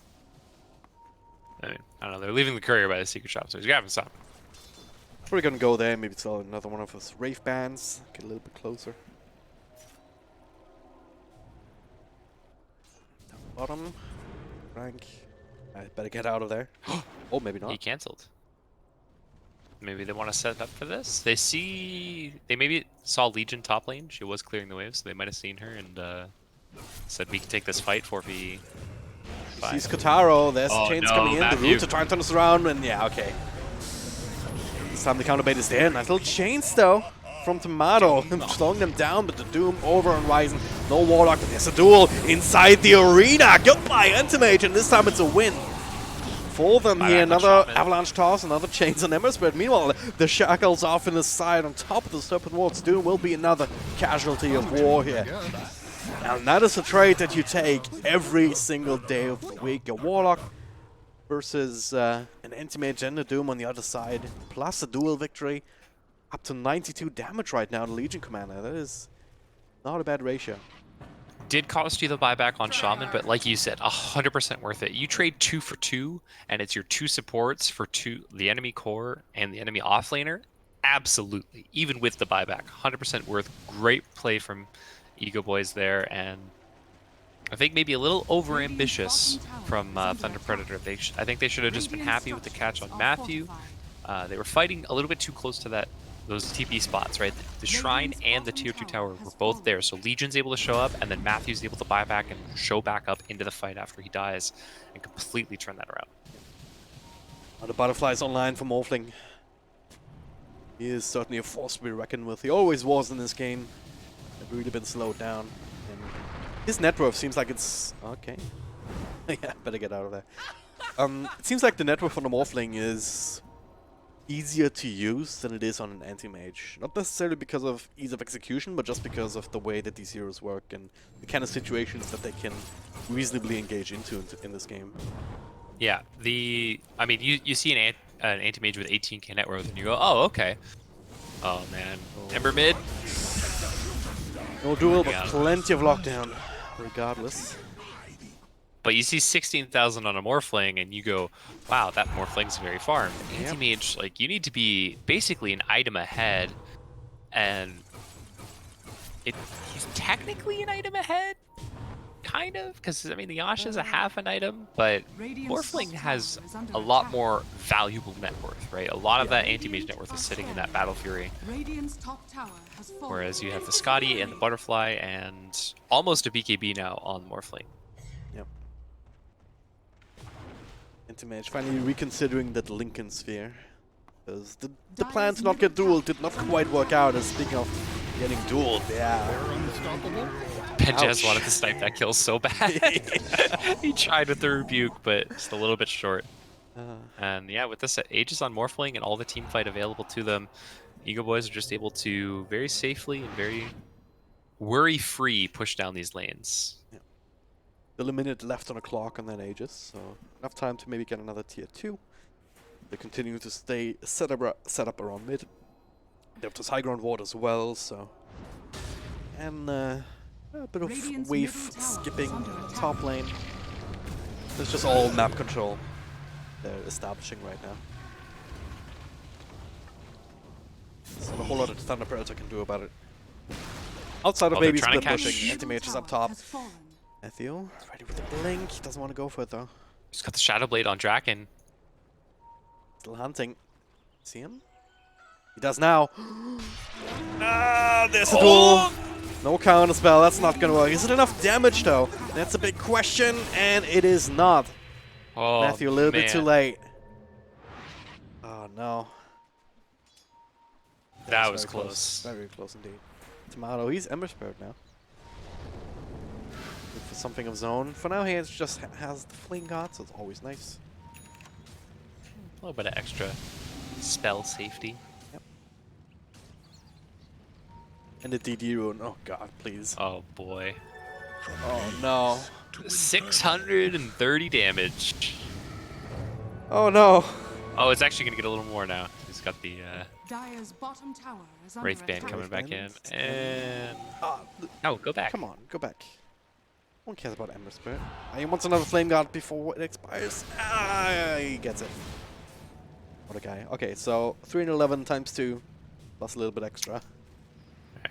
Speaker 1: I don't know. They're leaving the courier by the secret shop, so he's grabbing some.
Speaker 2: Probably gonna go there, maybe sell another one of his Wraith bands, get a little bit closer. Down bottom, rank. I better get out of there. Oh, maybe
Speaker 1: He
Speaker 2: not.
Speaker 1: canceled. Maybe they want to set up for this. They maybe saw Legion top lane. She was clearing the waves, so they might have seen her and said we can take this fight 4v5.
Speaker 2: Sees Kotaro, there's
Speaker 1: Oh,
Speaker 2: chains
Speaker 1: no,
Speaker 2: coming in, the
Speaker 1: Matthew.
Speaker 2: roots are trying to turn us around, and yeah, okay. This time the counterbait is there. Nice little chains though from Tomato, slowing them down, but the Doom over and rising. No Warlock, but there's a duel inside the arena. Goodbye, Anti-Mage, and this time it's a win for them here.
Speaker 1: Bye-bye,
Speaker 2: Another
Speaker 1: Shaman.
Speaker 2: avalanche toss, another chains on Ember Spirit. Meanwhile, the shackles off in the side on top of the Serpent Wards. Doom will be another casualty of war here. And that is a trade that you take every single day of the week. A Warlock versus an Anti-Mage and a Doom on the other side, plus a dual victory. Up to 92 damage right now, the Legion Commander. That is not a bad ratio.
Speaker 1: Did cost you the buyback on Shaman, but like you said, 100% worth it. You trade 2 for 2, and it's your 2 supports for the enemy core and the enemy offlaner. Absolutely, even with the buyback, 100% worth. Great play from Ego Boys there, and I think maybe a little over-ambitious from Thunder Predator. I think they should have just been happy with the catch on Matthew. They were fighting a little bit too close to that those TP spots, right? The Shrine and the Tier 2 tower were both there, so Legion's able to show up, and then Matthew's able to buy back and show back up into the fight after he dies, and completely turn that around.
Speaker 2: The butterfly's online for Morphling. He is certainly a force to be reckoned with. He always was in this game. They've really been slowed down. And his net worth seems like it's... Okay. Yeah, better get out of there. It seems like the net worth on the Morphling is easier to use than it is on an anti-mage. Not necessarily because of ease of execution, but just because of the way that these heroes work and the kind of situations that they can reasonably engage into in this game.
Speaker 1: Yeah, I mean, you see an anti-mage with 18k net worth, and you go, oh, okay. Oh, man. Ember mid.
Speaker 2: No duel, but plenty of lockdown, regardless.
Speaker 1: But you see 16,000 on a Morphling, and you go, wow, that Morphling's very farmed. Anti-mage, like, you need to be basically an item ahead, and he's technically an item ahead, kind of, because, I mean, the Yasha's a half an item, but Morphling has a lot more valuable net worth, right? A lot of that anti-mage net worth is sitting in that Battle Fury, whereas you have the Scotty and the Butterfly, and almost a BKB now on Morphling.
Speaker 2: Anti-mage finally reconsidering that Lincoln sphere. Because the plan to not get dueled did not quite work out. And speaking of getting dueled, yeah.
Speaker 1: Benjaz wanted to snipe that kill so bad. He tried with the rebuke, but just a little bit short. And yeah, with this Aegis on Morphling and all the team fight available to them, Eagle Boys are just able to very safely and very worry-free push down these lanes.
Speaker 2: Yeah. Still a minute left on the clock on that Aegis, so enough time to maybe get another tier 2. They continue to stay set up around mid. They have this high ground ward as well, so... And a bit of wave skipping top lane. It's just all map control they're establishing right now. There's not a whole lot of Thunder Predator can do about it. Outside of maybe split pushing, anti-mage is up top. Matthew is ready with the blink. He doesn't want to go for it though.
Speaker 1: Just got the Shadow Blade on Draken.
Speaker 2: Still hunting. See him? He does now. There's a duel. No counter spell. That's not gonna work. Is it enough damage though? That's a big question, and it is not.
Speaker 1: Oh,
Speaker 2: Matthew, a little bit too late. Oh no.
Speaker 1: That was close.
Speaker 2: Very close indeed. Tomato, he's Ember Spirit now. Look for something of zone. For now, he just has the Flame God, so it's always nice.
Speaker 1: A little bit of extra spell safety.
Speaker 2: Yep. And the DD rune. Oh god, please.
Speaker 1: Oh boy.
Speaker 2: Oh no.
Speaker 1: 630 damage.
Speaker 2: Oh no.
Speaker 1: Oh, it's actually gonna get a little more now. He's got the
Speaker 3: Dire's bottom tower is
Speaker 1: Wraith Band coming back in, and no, go back.
Speaker 2: Come on, go back. No one cares about Ember Spirit. He wants another Flame Guard before it expires. He gets it. What a guy. Okay, so 311 times 2, plus a little bit extra.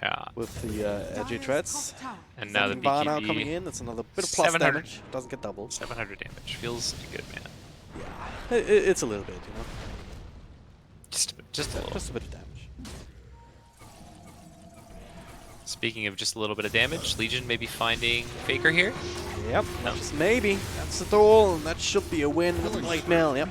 Speaker 1: Yeah.
Speaker 2: With the edgy threats.
Speaker 1: And now the
Speaker 2: bar now
Speaker 1: BKB
Speaker 2: coming in. That's another bit of plus damage. Doesn't get doubled.
Speaker 1: 700 damage. Feels good, man.
Speaker 2: Yeah. It's a little bit, you know.
Speaker 1: Just a little.
Speaker 2: Just a bit of damage.
Speaker 1: Speaking of just a little bit of damage, Legion may be finding Faker here.
Speaker 2: Yep, no. Just maybe. That's the duel, and that should be a win with the Blade Mail, yep.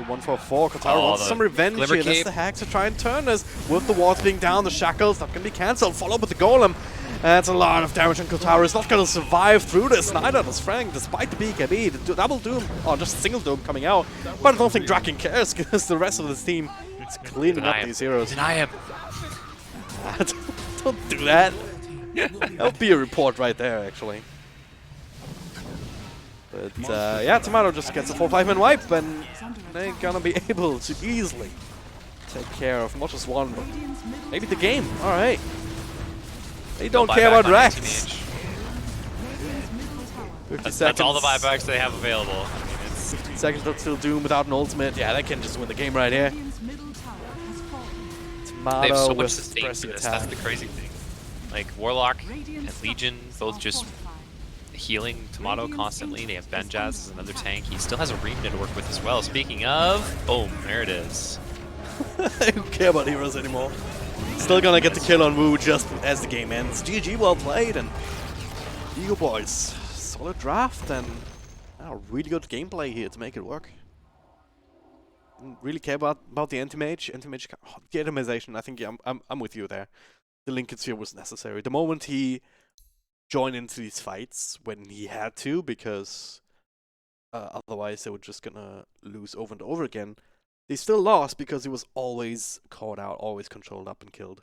Speaker 2: 144, Kotaro wants some revenge here. That's the hack to try and turn us. With the wards being down, the shackles not going to be cancelled. Follow up with the golem. That's a lot of damage, and Kotaro is not going to survive through this. Neither does Frank, despite the BKB. The double doom, or just single doom coming out. But I don't think Draken cares, because the rest of this team is cleaning up these heroes.
Speaker 1: Deny him.
Speaker 2: Don't do that. That would be a report right there, actually. But yeah, Tomato just gets a 4-5-man wipe, and they're gonna be able to easily take care of not just one, but maybe the game. All right. They don't care about racks. 50 seconds.
Speaker 1: That's all the buybacks they have available. I mean, it's
Speaker 2: 15 seconds to still Doom without an ultimate. Yeah, they can just win the game right here. Tomato
Speaker 1: they have so much
Speaker 2: with
Speaker 1: sustain for this.
Speaker 2: attack.
Speaker 1: That's the crazy thing. Like Warlock and Legion both just healing Tomato constantly. They have Benjaz as another tank. He still has a Remnant to work with as well. Speaking of, boom, there it is.
Speaker 2: Who care about heroes anymore? Still gonna get the kill on Wu just as the game ends. GG, well played, and Eagle Boys, solid draft and really good gameplay here to make it work. Didn't really care about the anti-mage. Anti-mage, the atomization. I think yeah, I'm with you there. The linkage here was necessary. The moment he joined into these fights when he had to, because otherwise they were just gonna lose over and over again. They still lost because he was always caught out, always controlled up and killed.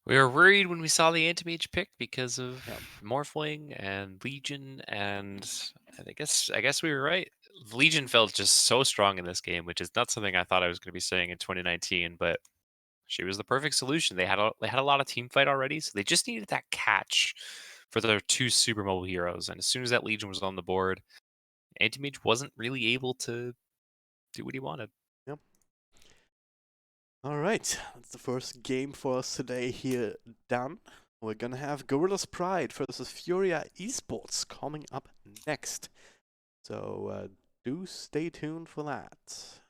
Speaker 1: We were worried when we saw the anti-mage pick because of Morphling and Legion, and I guess we were right. Legion felt just so strong in this game, which is not something I thought I was going to be saying in 2019, but she was the perfect solution. They had a lot of team fight already, so they just needed that catch for their two super mobile heroes. And as soon as that Legion was on the board, anti-mage wasn't really able to do what he wanted.
Speaker 2: Yep. Alright, that's the first game for us today here done. We're gonna have Gorilla's Pride versus Furia Esports coming up next. So do stay tuned for that.